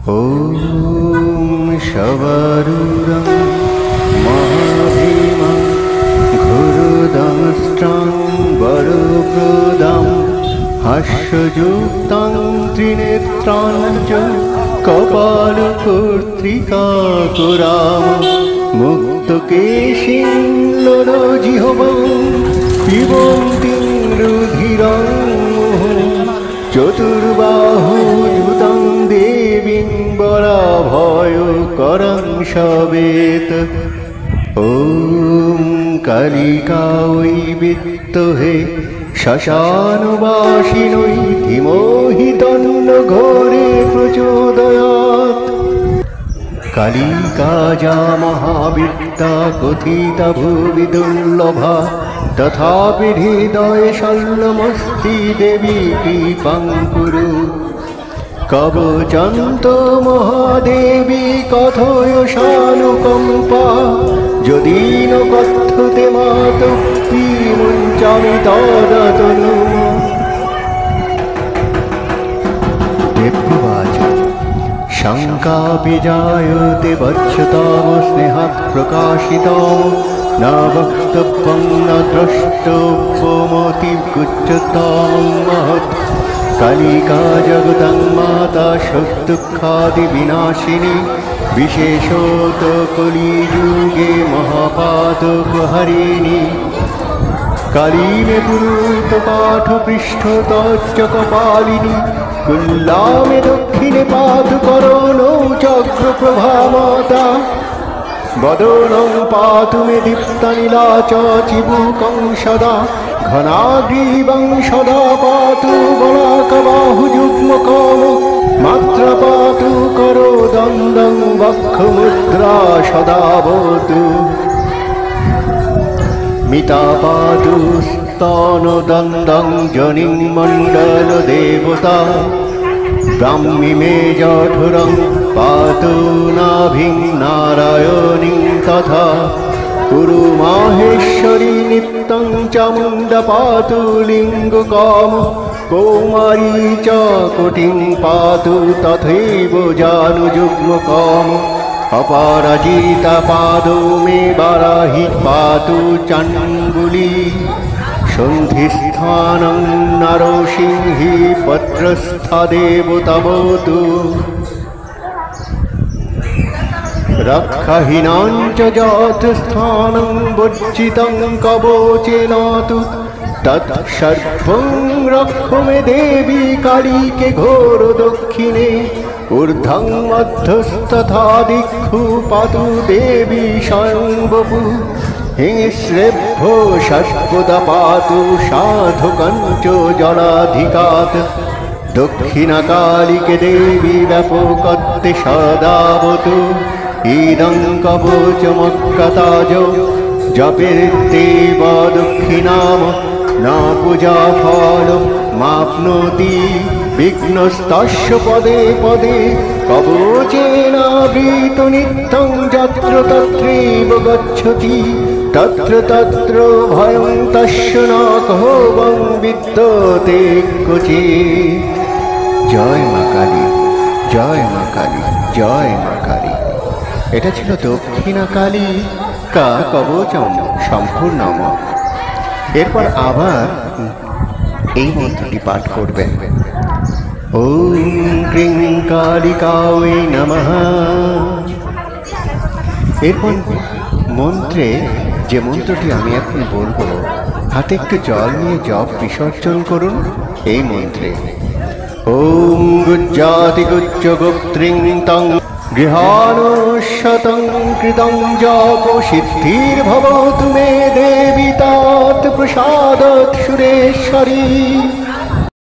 ॐ शवरूरं महाभीमं घोरदंष्ट्रं वरप्रदं हास्ययुक्तं त्रिनेत्रां च कपालकर्त्रिकाकुरां मुक्तकेशीं लोलजिह्वं पिबन्तीं रुधिरं चतुर्बाहुयुतं देवीं बराभयकरं शवेत्। ॐ कालिकायै विद्महे श्मशानवासिन्यै धीमहि तन्नो घोरे प्रचोदयात्। कालिका महाविद्या कथिता भुवि दुर्लभा तथापि हृदये शल्यमस्ति देवी कृपां कुरु। कवचन्तो महादेवी कथय सानुकम्पा यदि न कथ्यते मातुः मुञ्चामि तदतनु। देव्युवाच शङ्का विजायते वत्सतव स्नेहात् प्रकाशितम् न वक्तव्यं न द्रष्टव्यमतिगुच्यतां महत्। कालिका जगतं माता शोकदुःखादिविनाशिनी विशेषत कलियुगे महापातकहरिणी। काली मे पुरुत पाठपृष्ठतश्च कपालिनी कुल्ला मे दक्षिणे पादुकरणौ चक्रप्रभा माता। वदनं पातु मे दीप्तनीला च चिबुकं सदा घनाग्रीवं सदा पातु बलाकबाहुयुग्मकं मात्रा पातु करोदन्दं वक्षमुद्रा सदा भवतु। मिता पातु स्तनदन्दं जनिं मण्डलदेवता ब्राह्मी मे जठरं पातु नाभिं नारायणीं तथा कुरु माहेश्वरी नित्यं चामुण्डा पातु लिङ्गकाम कौमारी च कोटिं पातु तथैव जानुजुग्मकाम अपराजिता पादौ मे वाराहि पातु चाण्डुली सन्धिस्थानं नरसिंही पत्रस्था देवता भवतु। रक्षाहीनां च जातस्थानं वर्जितं कवचेन तु तत्सर्वं रक्ष मे देवी कालिके घोर दक्षिणे ऊर्ध्वं मध्यस्तथा दिक्षु पातु देवी स्वयं वपुः। हिंस्रेभ्यो सर्वदा पातु साधुकं च जलाधिकात्। दक्षिणकालिके देवी व्यापकत्वे सदावतु। इदं कवचमकताज जपेत्तेव दक्षिणां न पूजाफलं माप्नोति विघ्नस्तस्य पदे पदे। कवचेनावृतो नित्यं यत्र तत्रैव गच्छति तत्र तत्र भयं तस्य न कहोऽहं विद्यते क्वचित्। जय मा काली, जय मा काली, जय मा काली। এটা ছিল দক্ষিণা কালিকা কবচম সম্পূর্ণম। এরপর আবার এই মন্ত্রটি পাঠ করবেন। ওম ক্রিং কালিকায় নমঃ। এরপর মন্ত্রে যে মন্ত্রটি আমি এখন বলবো হাতে একটু জল নিয়ে জপ বিসর্জন করুন এই মন্ত্রে। ওম গুজ্জাতি গুজ্জ গোত্রিং তং গৃহানুশतं কৃतं জপ সিদ্ধির্ভবতু মে দেবী তৎ প্রসাদৎ সুরেশ্বরী।